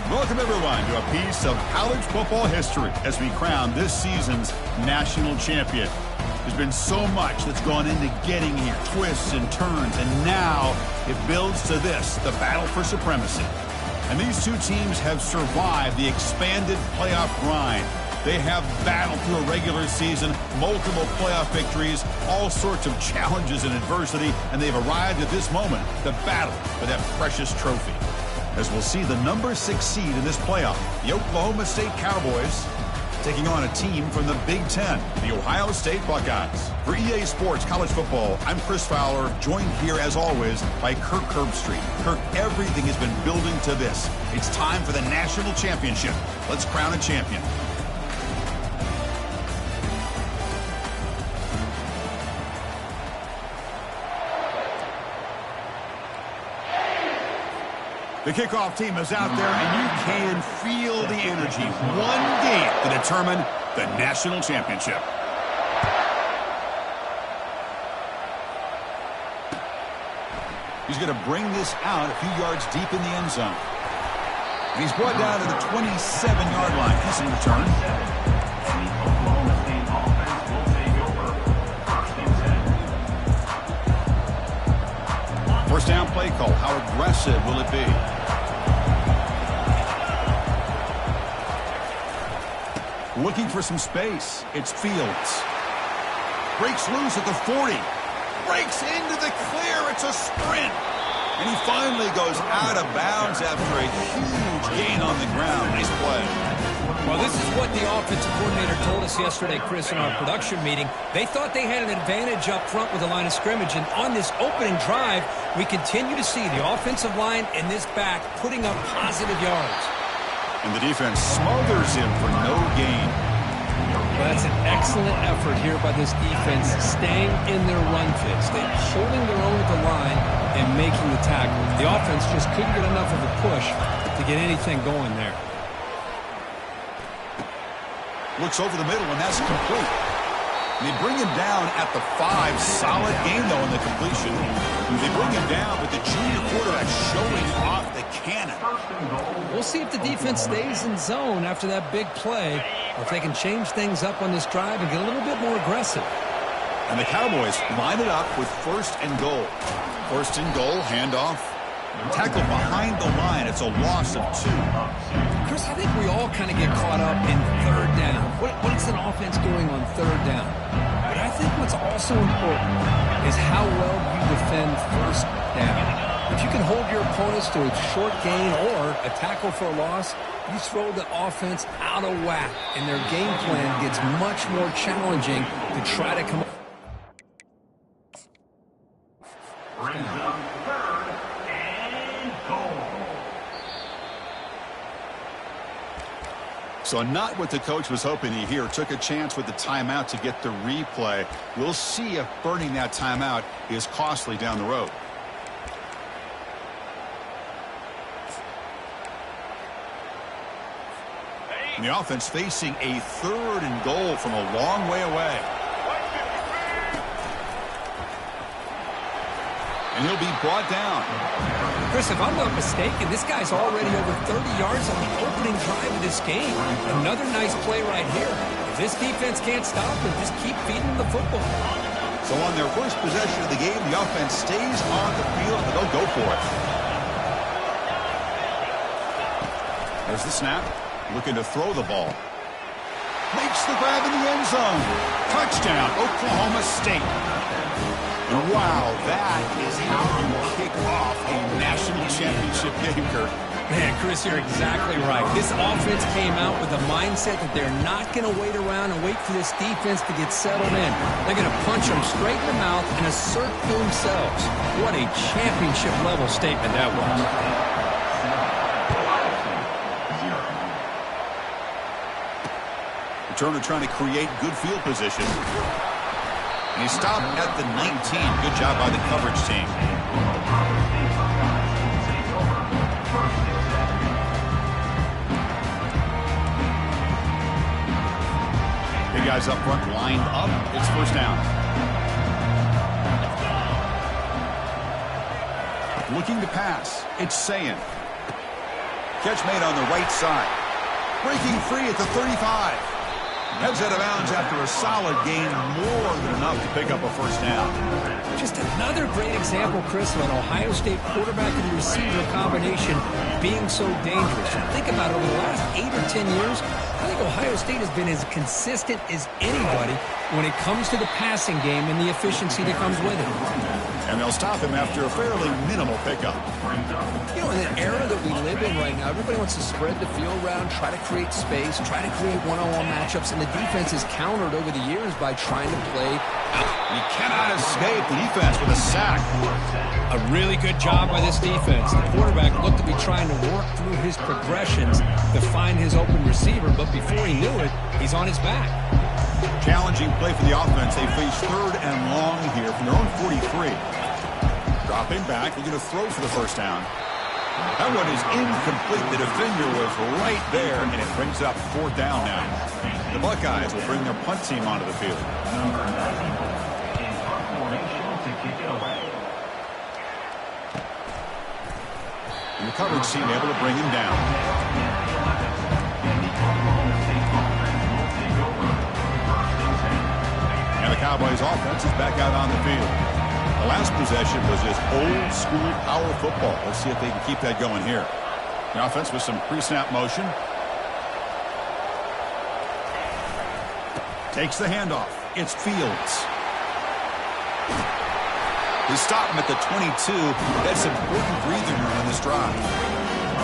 Welcome, everyone, to a piece of college football history as we crown this season's national champion. There's been so much that's gone into getting here, twists and turns, and now it builds to this, the battle for supremacy. And these two teams have survived the expanded playoff grind. They have battled through a regular season, multiple playoff victories, all sorts of challenges and adversity, and they've arrived at this moment, the battle for that precious trophy. As we'll see the number 6 seed in this playoff, the Oklahoma State Cowboys, taking on a team from the Big Ten, the Ohio State Buckeyes. For EA Sports College Football, I'm Chris Fowler, joined here as always by Kirk Herbstreit. Kirk, everything has been building to this. It's time for the national championship. Let's crown a champion. The kickoff team is out there, and you can feel the energy. One game to determine the national championship. He's going to bring this out a few yards deep in the end zone. And he's brought down to the 27-yard line. He's in return. First down play call. How aggressive will it be? Looking for some space. It's Fields. Breaks loose at the 40. Breaks into the clear. It's a sprint. And he finally goes out of bounds after a huge gain on the ground. Nice play. Well, this is what the offensive coordinator told us yesterday, Chris, in our production meeting. They thought they had an advantage up front with the line of scrimmage, and on this opening drive, we continue to see the offensive line and this back putting up positive yards. And the defense smothers him for no gain. Well, that's an excellent effort here by this defense, staying in their run fits. They're holding their own at the line and making the tackle. The offense just couldn't get enough of a push to get anything going there. Looks over the middle, and that's complete. And they bring him down at the 5. Solid game, though, in the completion. They bring him down, but the junior quarterback showing off the cannon. We'll see if the defense stays in zone after that big play, or if they can change things up on this drive and get a little bit more aggressive. And the Cowboys line it up with first and goal. First and goal, handoff. Tackle behind the line. It's a loss of 2. Chris, I think we all kind of get caught up in third down. What is an offense doing on third down? But I think what's also important is how well you defend first down. If you can hold your opponents to a short gain or a tackle for a loss, you throw the offense out of whack, and their game plan gets much more challenging to try to come up. So not what the coach was hoping to hear. Took a chance with the timeout to get the replay. We'll see if burning that timeout is costly down the road. And the offense facing a third and goal from a long way away. And he'll be brought down. Chris, if I'm not mistaken, this guy's already over 30 yards on the opening drive of this game. Another nice play right here. If this defense can't stop him, just keep feeding him the football. So on their first possession of the game, the offense stays on the field, and they'll go for it. There's the snap. Looking to throw the ball. Makes the grab in the end zone. Touchdown, Oklahoma State. And wow, that is how you kick off a national championship game, Kirk. Man, Chris, you're exactly right. This offense came out with a mindset that they're not going to wait around and wait for this defense to get settled in. They're going to punch them straight in the mouth and assert for themselves. What a championship-level statement that was. Returner trying to create good field position. And he stopped at the 19. Good job by the coverage team. Big guys up front lined up. It's first down. Looking to pass. It's Ncaa. Catch made on the right side. Breaking free at the 35. Heads out of bounds after a solid gain, more than enough to pick up a first down. Just another great example, Chris, of an Ohio State quarterback and receiver combination being so dangerous. Think about it, over the last 8 or 10 years, I think Ohio State has been as consistent as anybody when it comes to the passing game and the efficiency that comes with it. And they'll stop him after a fairly minimal pickup. You know, in the era that we live in right now, everybody wants to spread the field around, try to create space, try to create one-on-one matchups, and the defense is countered over the years by trying to play out. He cannot escape the defense with a sack. A really good job by this defense. The quarterback looked to be trying to work through his progressions to find his open receiver, but before he knew it, he's on his back. Challenging play for the offense. They face 3rd and long here from their own 43. Dropping back, looking to throw for the first down. That one is incomplete. The defender was right there, and it brings up 4th down now. The Buckeyes will bring their punt team onto the field. And the coverage team able to bring him down. And the Cowboys offense is back out on the field. The last possession was just old school power football. Let's see if they can keep that going here. The offense with some pre-snap motion. Takes the handoff. It's Fields. They stop him at the 22. That's important breathing room in this drive.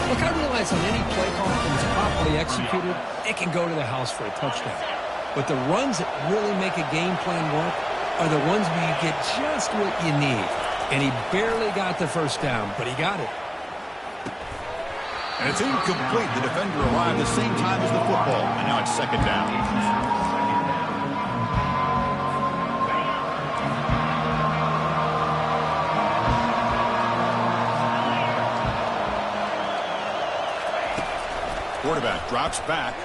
Look, I realize on any play call that is properly executed, it can go to the house for a touchdown. But the runs that really make a game plan work are the ones where you get just what you need. And he barely got the first down, but he got it. And it's incomplete. The defender arrived the same time as the football, and now it's 2nd down. Quarterback drops back.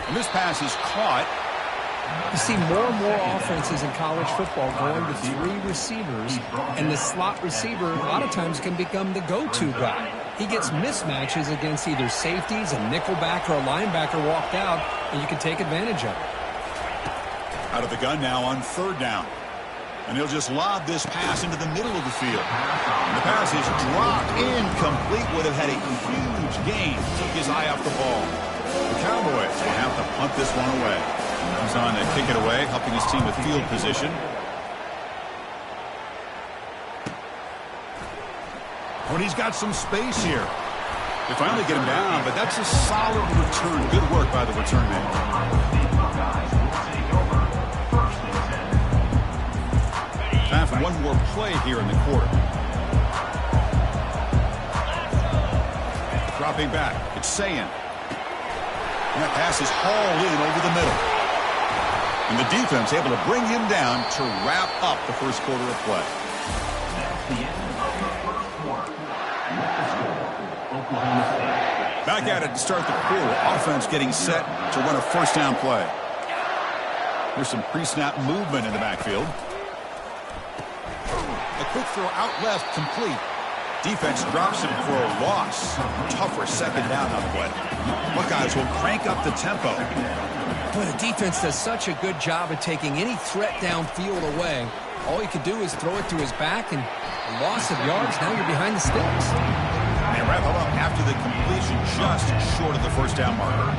And this pass is caught. You see more and more offenses in college football going to 3 receivers, and the slot receiver a lot of times can become the go-to guy. He gets mismatches against either safeties, a nickelback, or a linebacker walked out, and you can take advantage of it. Out of the gun now on 3rd down. And he'll just lob this pass into the middle of the field. And the pass is dropped incomplete. Would have had a huge gain. Took his eye off the ball. The Cowboys will have to punt this one away. He's on to kick it away, helping his team with field position. When he's got some space here. They finally get him down, but that's a solid return. Good work by the return man. Time for one more play here in the quarter. Dropping back. It's Ncaa. And that pass is hauled in over the middle. And the defense able to bring him down to wrap up the first quarter of play. Back at it to start the quarter. Offense getting set to run a first down play. There's some pre-snap movement in the backfield. A quick throw out left, complete. Defense drops him for a loss. Tougher 2nd down on the play. Buckeyes will crank up the tempo. Boy, the defense does such a good job of taking any threat downfield away. All he could do is throw it to his back, and a loss of yards, now you're behind the sticks. They wrap it up after the completion, just short of the first down marker.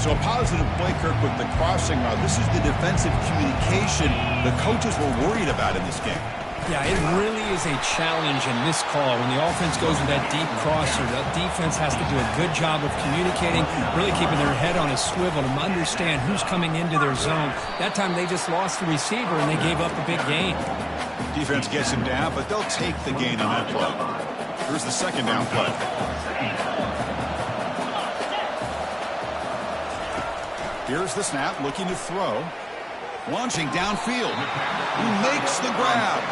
So a positive play, Kirk, with the crossing route. This is the defensive communication the coaches were worried about in this game. Yeah, it really is a challenge in this call. When the offense goes with that deep crosser, that defense has to do a good job of communicating, really keeping their head on a swivel and understand who's coming into their zone. That time they just lost the receiver and they gave up a big gain. Defense gets him down, but they'll take the gain on that play. Here's the 2nd down play. Here's the snap, looking to throw. Launching downfield. He makes the grab.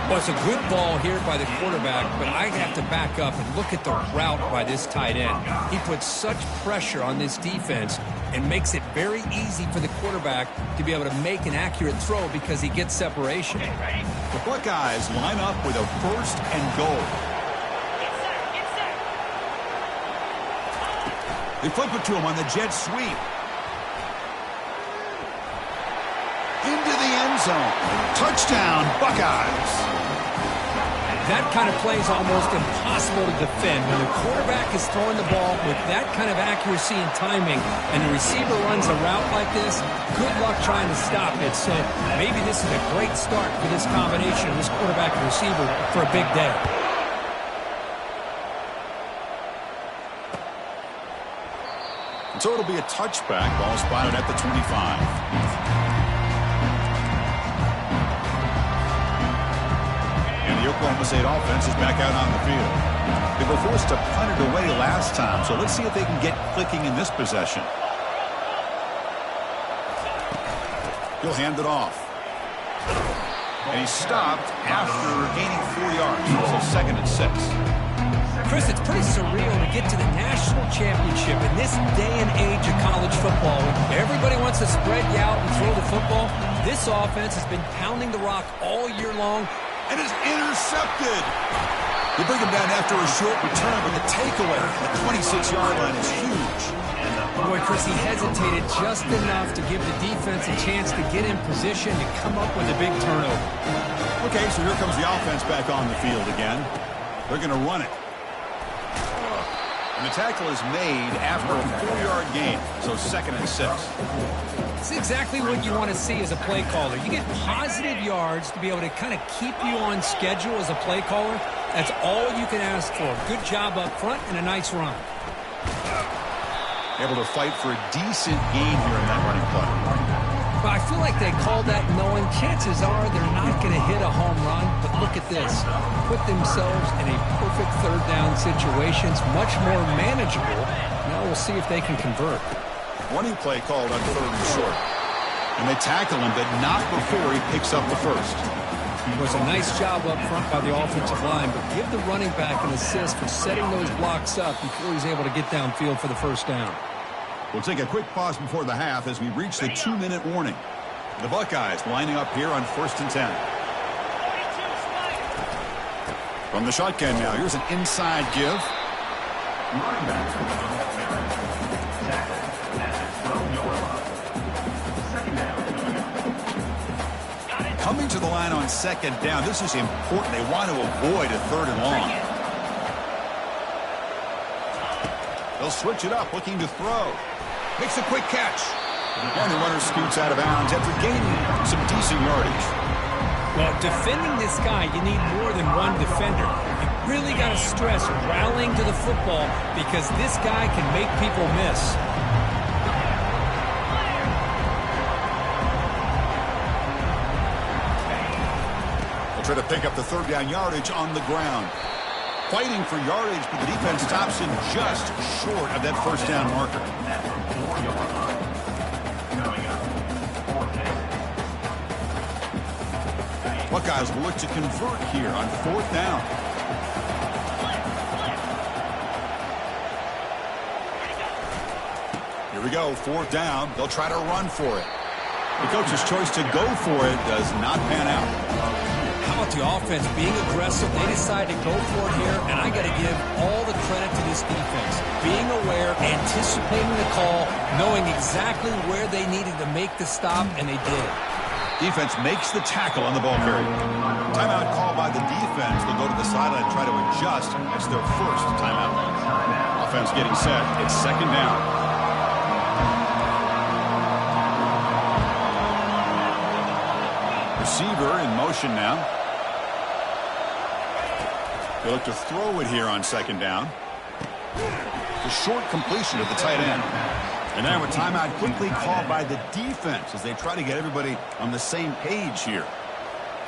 Well, it's a good ball here by the quarterback, but I have to back up and look at the route by this tight end. He puts such pressure on this defense and makes it very easy for the quarterback to be able to make an accurate throw because he gets separation. The Buckeyes line up with a 1st and goal. They flip it to him on the jet sweep. Into the end zone. Touchdown, Buckeyes. That kind of play is almost impossible to defend. When the quarterback is throwing the ball with that kind of accuracy and timing, and the receiver runs a route like this, good luck trying to stop it. So maybe this is a great start for this combination of this quarterback and receiver for a big day. So it'll be a touchback. Ball spotted at the 25. The Oklahoma State offense is back out on the field. They were forced to punt it away last time, so let's see if they can get clicking in this possession. He'll hand it off. And he's stopped after gaining 4 yards, so 2nd and 6. Chris, it's pretty surreal to get to the national championship in this day and age of college football. Everybody wants to spread you out and throw the football. This offense has been pounding the rock all year long. And is intercepted. They bring him down after a short return, but the takeaway at the 26-yard line is huge. Boy, Chris, he hesitated just enough to give the defense a chance to get in position to come up with a big turnover. Okay, so here comes the offense back on the field again. They're going to run it. And the tackle is made after a 4-yard gain, so 2nd and 6. It's exactly what you want to see as a play caller. You get positive yards to be able to kind of keep you on schedule as a play caller. That's all you can ask for. Good job up front and a nice run. Able to fight for a decent gain here in that running play. But I feel like they called that knowing chances are they're not going to hit a home run. But look at this. Put themselves in a perfect 3rd down situation. It's much more manageable. Now we'll see if they can convert. Running play called on 3rd and short. And they tackle him, but not before he picks up the first. It was a nice job up front by the offensive line, but give the running back an assist for setting those blocks up before he's able to get downfield for the first down. We'll take a quick pause before the half as we reach the 2-minute warning. The Buckeyes lining up here on 1st and 10. From the shotgun now, here's an inside give. Coming to the line on 2nd down. This is important. They want to avoid a 3rd and long. They'll switch it up, looking to throw. Makes a quick catch. And the runner scoots out of bounds after gaining some decent yardage. Well, defending this guy, you need more than one defender. You really got to stress rallying to the football because this guy can make people miss. Try to pick up the 3rd down yardage on the ground. Fighting for yardage, but the defense stops him just short of that 1st down marker. Buckeyes will look to convert here on 4th down. Here we go, 4th down. They'll try to run for it. The coach's choice to go for it does not pan out. How about the offense being aggressive? They decide to go for it here, and I got to give all the credit to this defense. Being aware, anticipating the call, knowing exactly where they needed to make the stop, and they did. Defense makes the tackle on the ball carrier. Timeout called by the defense. They'll go to the sideline and try to adjust. It's their first timeout. Offense getting set. It's 2nd down. Receiver in motion now. They look to throw it here on 2nd down. The short completion of the tight end. And now a timeout quickly called by the defense as they try to get everybody on the same page here.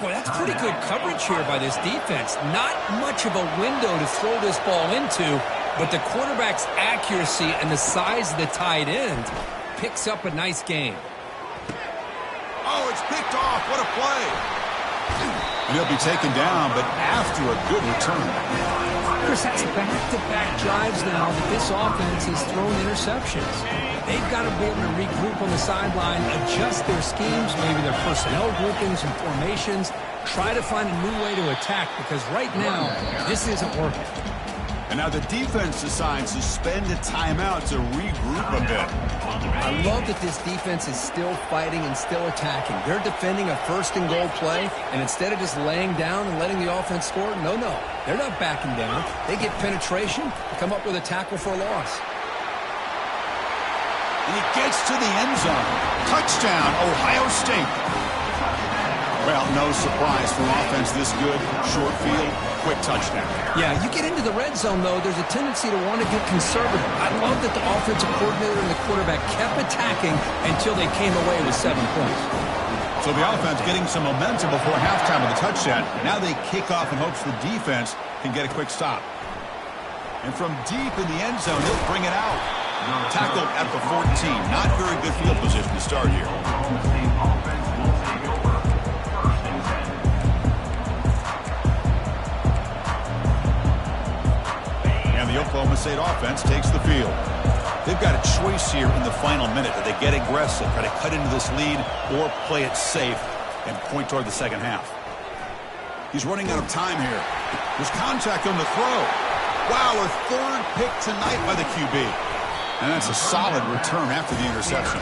Boy, that's pretty good coverage here by this defense. Not much of a window to throw this ball into, but the quarterback's accuracy and the size of the tight end picks up a nice game. Oh, it's picked off. What a play. And he'll be taken down, but after a good return. Chris, that's back-to-back drives now that this offense has thrown interceptions. They've got to be able to regroup on the sideline, adjust their schemes, maybe their personnel groupings and formations, try to find a new way to attack because right now, this isn't working. And And now the defense decides to spend a timeout to regroup a bit. I love that this defense is still fighting and still attacking. They're defending a first-and-goal play, and instead of just laying down and letting the offense score, no. They're not backing down. They get penetration and come up with a tackle for a loss. And he gets to the end zone. Touchdown, Ohio State. Well, no surprise from offense this good. Short field, quick touchdown. Yeah, you get into the red zone, though, there's a tendency to want to get conservative. I love that the offensive coordinator and the quarterback kept attacking until they came away with 7 points. So the offense getting some momentum before halftime with a touchdown. Now they kick off in hopes the defense can get a quick stop. And from deep in the end zone, he'll bring it out. Tackled at the 14. Not very good field position to start here. The Oklahoma State offense takes the field. They've got a choice here in the final minute. Do they get aggressive, try to cut into this lead, or play it safe and point toward the second half? He's running out of time here. There's contact on the throw. Wow, a third pick tonight by the QB. And that's a solid return after the interception.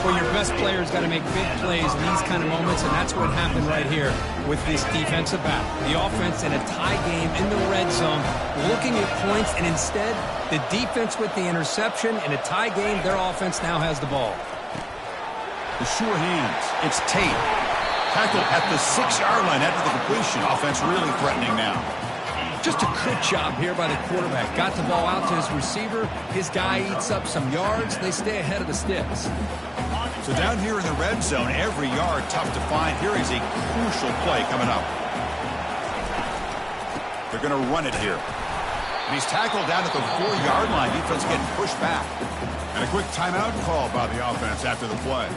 Well, your best player's got to make big plays in these kind of moments, and that's what happened right here with this defensive battle. The offense in a tie game in the red zone, looking at points, and instead, the defense with the interception. In a tie game, their offense now has the ball. The sure hands. It's Tate. Tackled at the 6-yard line after the completion. Offense really threatening now. Just a good job here by the quarterback. Got the ball out to his receiver. His guy eats up some yards. They stay ahead of the sticks. So down here in the red zone, every yard tough to find. Here is a crucial play coming up. They're going to run it here. And he's tackled down at the 4-yard line. Defense getting pushed back. And a quick timeout call by the offense after the play.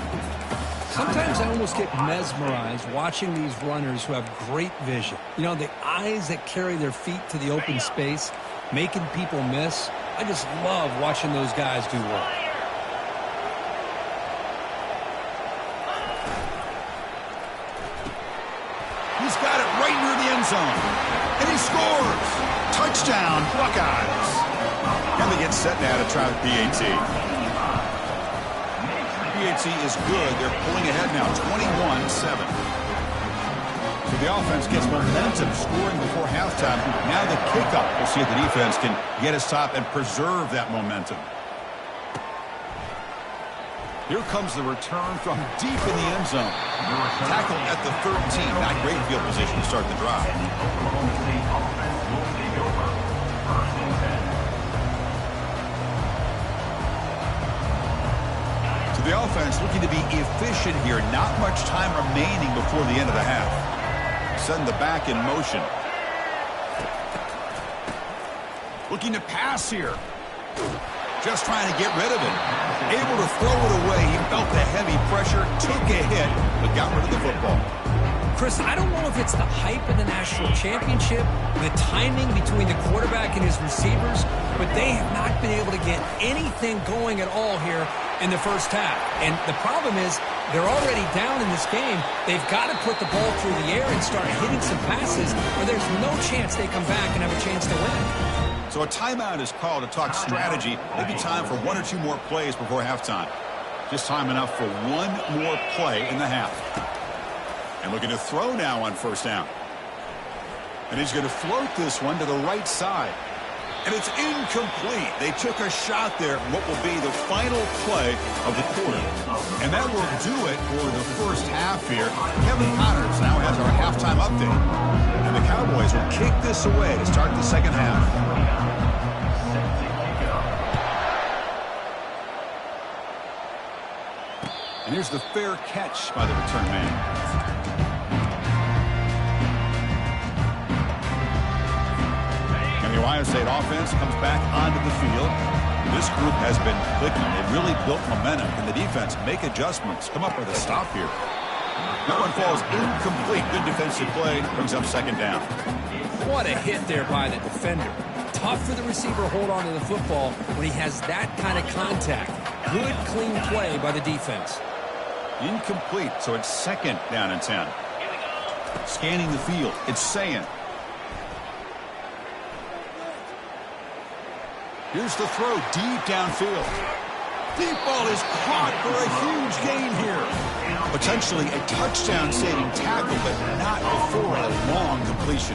Sometimes I almost get mesmerized watching these runners who have great vision. You know, the eyes that carry their feet to the open space, making people miss. I just love watching those guys do work. He's got it right near the end zone. And he scores. Touchdown, Buckeyes. And they get set now to try the PAT. PAT is good. They're pulling ahead now, 21-7. So the offense gets momentum, scoring before halftime. Now the kickoff. We'll see if the defense can get a stop and preserve that momentum. Here comes the return from deep in the end zone. Tackled at the 13. Not great field position to start the drive. The offense looking to be efficient here. Not much time remaining before the end of the half. Send the back in motion. Looking to pass here. Just trying to get rid of it. Able to throw it away. He felt the heavy pressure, took a hit, but got rid of the football. Chris, I don't know if it's the hype of the national championship, the timing between the quarterback and his receivers, but they have not been able to get anything going at all here in the first half. And the problem is they're already down in this game. They've got to put the ball through the air and start hitting some passes, or there's no chance they come back and have a chance to win. So a timeout is called to talk strategy. Maybe time for 1 or 2 more plays before halftime. Just time enough for 1 more play in the half. And looking to throw now on first down. And he's going to float this one to the right side. And it's incomplete. They took a shot there, what will be the final play of the quarter. And that will do it for the first half here. Kevin Connors now has our halftime update. And the Cowboys will kick this away to start the second half. And here's the fair catch by the return man. The Ohio State offense comes back onto the field. This group has been clicking. They've really built momentum. Can the defense make adjustments? Come up with a stop here. That one falls incomplete. Good defensive play. Brings up second down. What a hit there by the defender. Tough for the receiver to hold on to the football when he has that kind of contact. Good, clean play by the defense. Incomplete, so it's second down and 10. Scanning the field, it's saying. Here's the throw deep downfield. Deep ball is caught for a huge gain here. Potentially a touchdown-saving tackle, but not before a long completion.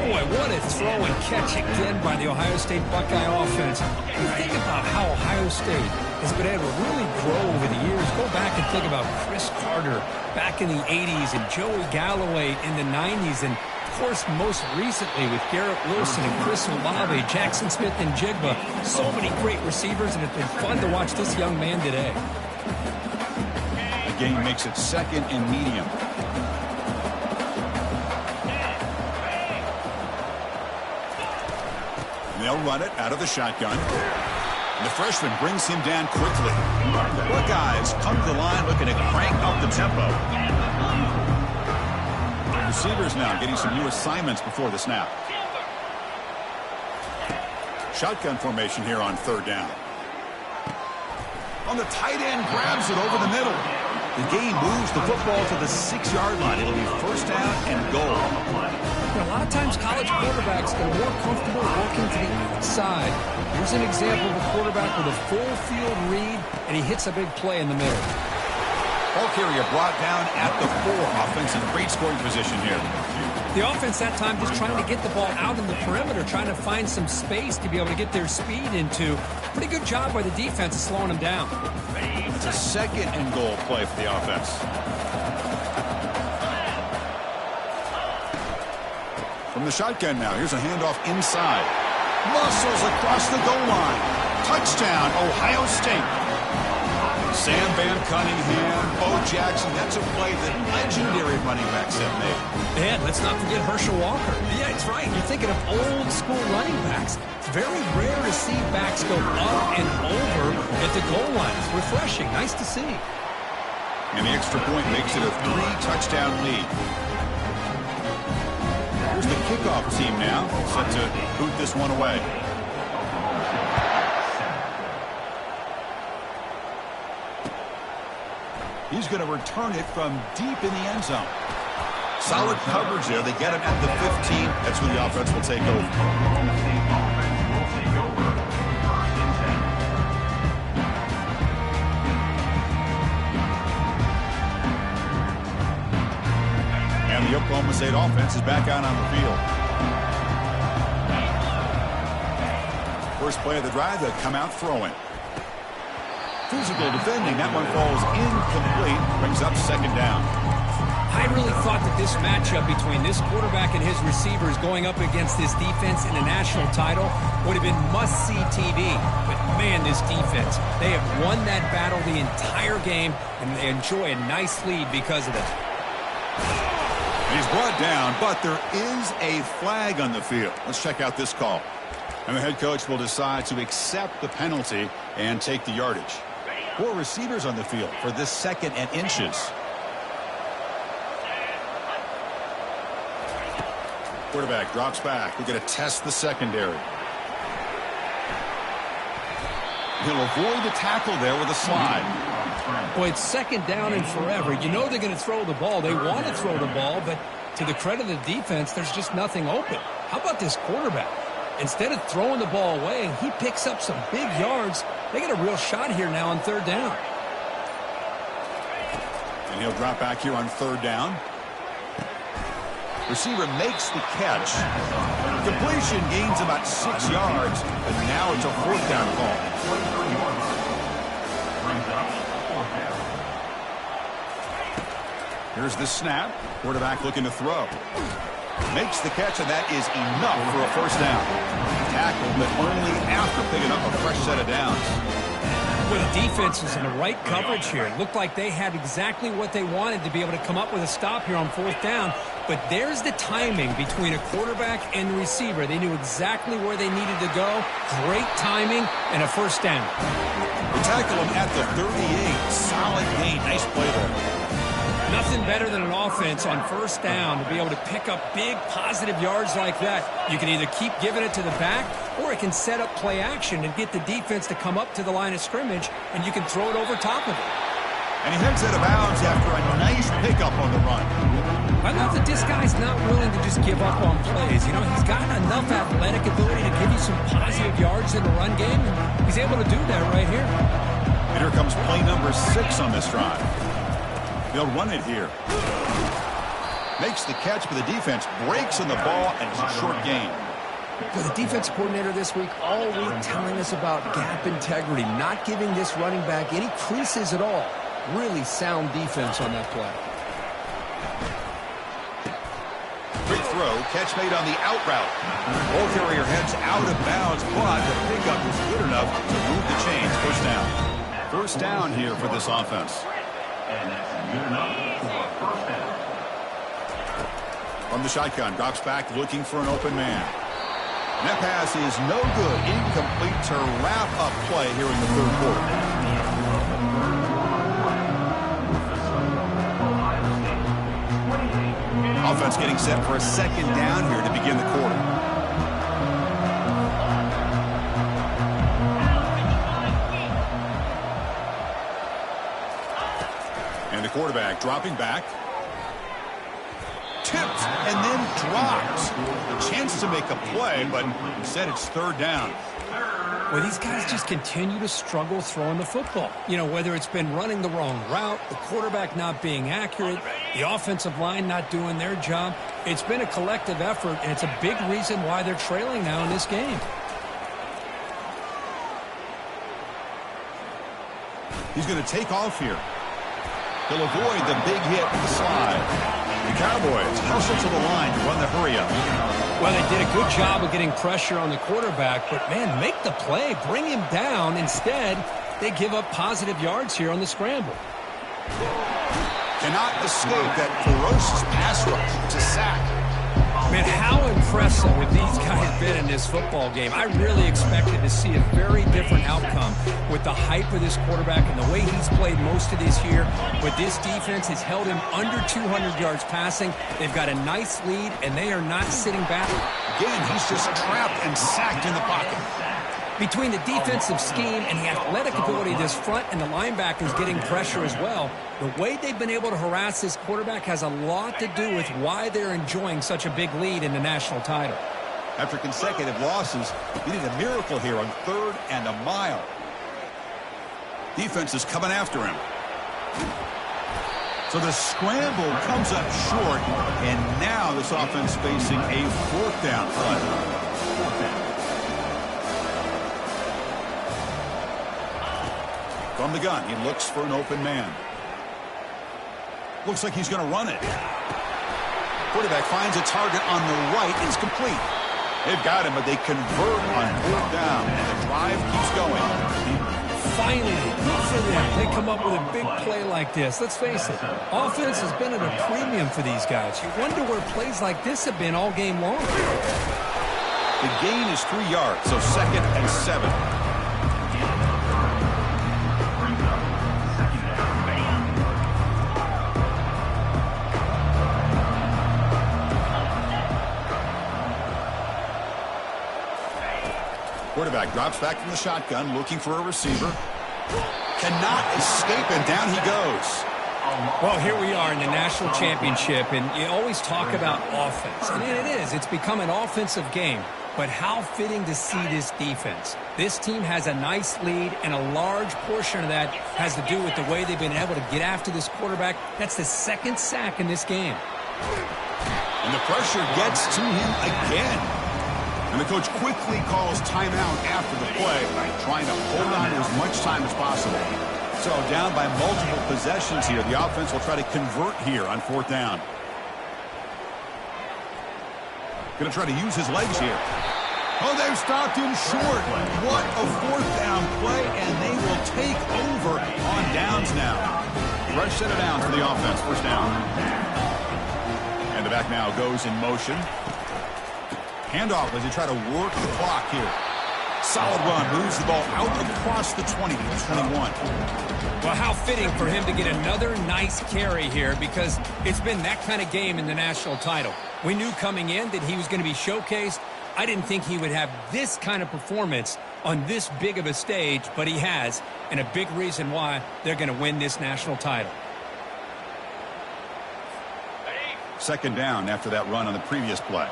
Boy, what a throw and catch again by the Ohio State Buckeye offense. You think about how Ohio State has been able to really grow over the years. Go back and think about Chris Carter back in the 80s and Joey Galloway in the 90s. And, of course, most recently with Garrett Wilson and Chris Olave, Jackson Smith and Jigba. So many great receivers, and it's been fun to watch this young man today. The game makes it second and medium. They'll run it out of the shotgun. And the freshman brings him down quickly. Buckeyes come to the line looking to crank up the tempo. Receivers now getting some new assignments before the snap. Shotgun formation here on third down. On the tight end, grabs it over the middle. The game moves the football to the 6-yard line. It'll be first down and goal. A lot of times college quarterbacks are more comfortable working to the outside. Here's an example of a quarterback with a full field read, and he hits a big play in the middle. Ball carrier brought down at the 4. Offense in great scoring position here. The offense that time just trying to get the ball out in the perimeter, trying to find some space to be able to get their speed into. Pretty good job by the defense of slowing them down. It's a second and goal play for the offense. From the shotgun now, here's a handoff inside. Muscles across the goal line. Touchdown, Ohio State. Sam Van Cunningham, Bo Jackson, that's a play that legendary running backs have made. And let's not forget Herschel Walker. Yeah, it's right. You're thinking of old school running backs. It's very rare to see backs go up and over at the goal line. It's refreshing. Nice to see. And the extra point makes it a 3-touchdown lead. Here's the kickoff team now, set to boot this one away. He's going to return it from deep in the end zone. Solid coverage there. They get him at the 15. That's where the offense will take over. And the Oklahoma State offense is back out on the field. First play of the drive, they'll come out throwing. Physical defending, that one falls incomplete, brings up second down. I really thought that this matchup between this quarterback and his receivers going up against this defense in a national title would have been must-see TV. But, man, this defense, they have won that battle the entire game, and they enjoy a nice lead because of it. He's brought down, but there is a flag on the field. Let's check out this call. And the head coach will decide to accept the penalty and take the yardage. 4 receivers on the field for this second and inches. Quarterback drops back. We're going to test the secondary. He'll avoid the tackle there with a slide. Boy, it's second down and forever. You know they're going to throw the ball. They want to throw the ball, but to the credit of the defense, there's just nothing open. How about this quarterback? Instead of throwing the ball away, he picks up some big yards. They get a real shot here now on third down. And he'll drop back here on third down. Receiver makes the catch. Completion gains about 6 yards, but now it's a fourth down call. Here's the snap. Quarterback looking to throw. Makes the catch, and that is enough for a first down. Tackled, but only after picking up a fresh set of downs. Well, the defense was in the right coverage here. It looked like they had exactly what they wanted to be able to come up with a stop here on fourth down. But there's the timing between a quarterback and the receiver. They knew exactly where they needed to go. Great timing and a first down. They tackle him at the 38. Solid gain. Nice play there. Nothing better than an offense on first down to be able to pick up big positive yards like that. You can either keep giving it to the back, or it can set up play action and get the defense to come up to the line of scrimmage, and you can throw it over top of it. And he heads out of bounds after a nice pickup on the run. I love that this guy's not willing to just give up on plays. You know, he's got enough athletic ability to give you some positive yards in the run game, and he's able to do that right here. And here comes play number 6 on this drive. They'll run it here. Makes the catch, but the defense breaks on the ball, and it's a short gain. Well, the defense coordinator this week all week telling us about gap integrity, not giving this running back any creases at all. Really sound defense on that play. Great throw, catch made on the out route. Ball carrier heads out of bounds, but the pickup is good enough to move the chains. First down. First down here for this offense. From the shotgun, drops back looking for an open man. And that pass is no good. Incomplete to wrap up play here in the third quarter. Offense getting set for a second down here to begin the quarter. And the quarterback dropping back. Tipped and then dropped. A chance to make a play, but instead it's third down. Well, these guys just continue to struggle throwing the football. You know, whether it's been running the wrong route, the quarterback not being accurate, the offensive line not doing their job. It's been a collective effort, and it's a big reason why they're trailing now in this game. He's going to take off here. He'll avoid the big hit with the slide. The Cowboys hustle to the line to run the hurry-up. Well, they did a good job of getting pressure on the quarterback, but, man, make the play. Bring him down. Instead, they give up positive yards here on the scramble. Cannot escape that ferocious pass rush. It's a sack. Man, how impressive have these guys been in this football game. I really expected to see a very different outcome with the hype of this quarterback and the way he's played most of this year. But this defense has held him under 200 yards passing. They've got a nice lead, and they are not sitting back. Again, he's just trapped and sacked in the pocket. Between the defensive scheme and the athletic ability of this front and the linebackers getting pressure as well, the way they've been able to harass this quarterback has a lot to do with why they're enjoying such a big lead in the national title. After consecutive losses, he did a miracle here on 3rd and a mile. Defense is coming after him. So the scramble comes up short, and now this offense facing a 4th down play. From the gun, he looks for an open man. Looks like he's going to run it. Quarterback finds a target on the right. It's complete. They've got him, but they convert on 4th down, and the drive keeps going. Finally, good for them. They come up with a big play like this. Let's face it, offense has been at a premium for these guys. You wonder where plays like this have been all game long. The gain is 3 yards, so 2nd and 7. Quarterback drops back from the shotgun, looking for a receiver. Cannot escape, and down he goes. Well, here we are in the national championship, and you always talk about offense. And it is. It's become an offensive game. But how fitting to see this defense. This team has a nice lead, and a large portion of that has to do with the way they've been able to get after this quarterback. That's the 2nd sack in this game. And the pressure gets to him again. And the coach quickly calls timeout after the play, trying to hold on to as much time as possible. So down by multiple possessions here, the offense will try to convert here on 4th down. Going to try to use his legs here. Oh, they've stopped him short. What a 4th down play, and they will take over on downs now. Fresh set of downs for the offense, 1st down. And the back now goes in motion. Handoff as they try to work the clock here. Solid run, moves the ball out across the 20 to the 21. Well, how fitting for him to get another nice carry here, because it's been that kind of game in the national title. We knew coming in that he was going to be showcased. I didn't think he would have this kind of performance on this big of a stage, but he has, and a big reason why they're going to win this national title. second down after that run on the previous play.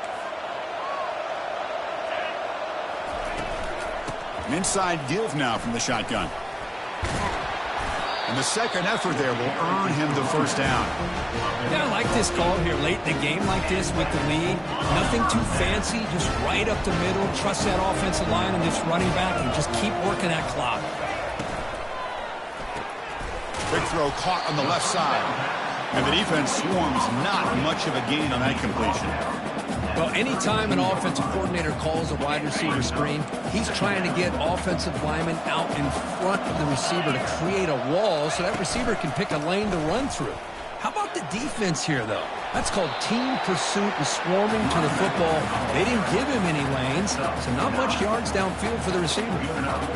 An inside give now from the shotgun. And the second effort there will earn him the first down. Yeah, I like this call here late in the game like this with the lead. Nothing too fancy, just right up the middle. Trust that offensive line and this running back and just keep working that clock. Big throw caught on the left side. And the defense swarms not much of a gain on that completion. Well, anytime an offensive coordinator calls a wide receiver screen, he's trying to get offensive linemen out in front of the receiver to create a wall so that receiver can pick a lane to run through. How about the defense here, though? That's called team pursuit and swarming to the football. They didn't give him any lanes, so not much yards downfield for the receiver.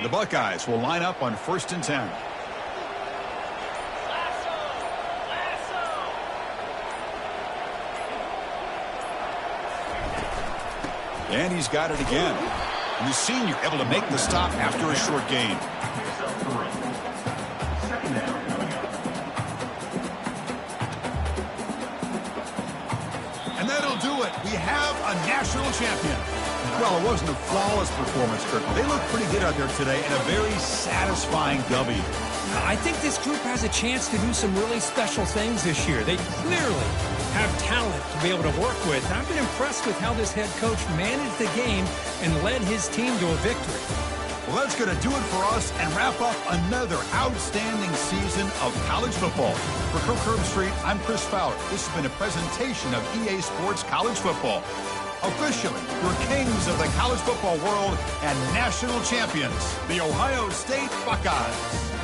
The Buckeyes will line up on 1st and 10. And he's got it again. And the senior able to make the stop after a short gain. And that'll do it. We have a national champion. Well, it wasn't a flawless performance, Kirk. They look pretty good out there today and a very satisfying W. I think this group has a chance to do some really special things this year. They clearly have talent to be able to work with. I've been impressed with how this head coach managed the game and led his team to a victory. Well, that's going to do it for us and wrap up another outstanding season of college football. For Kirk Herbstreit, I'm Chris Fowler. This has been a presentation of EA Sports College Football. Officially, your kings of the college football world and national champions, the Ohio State Buckeyes.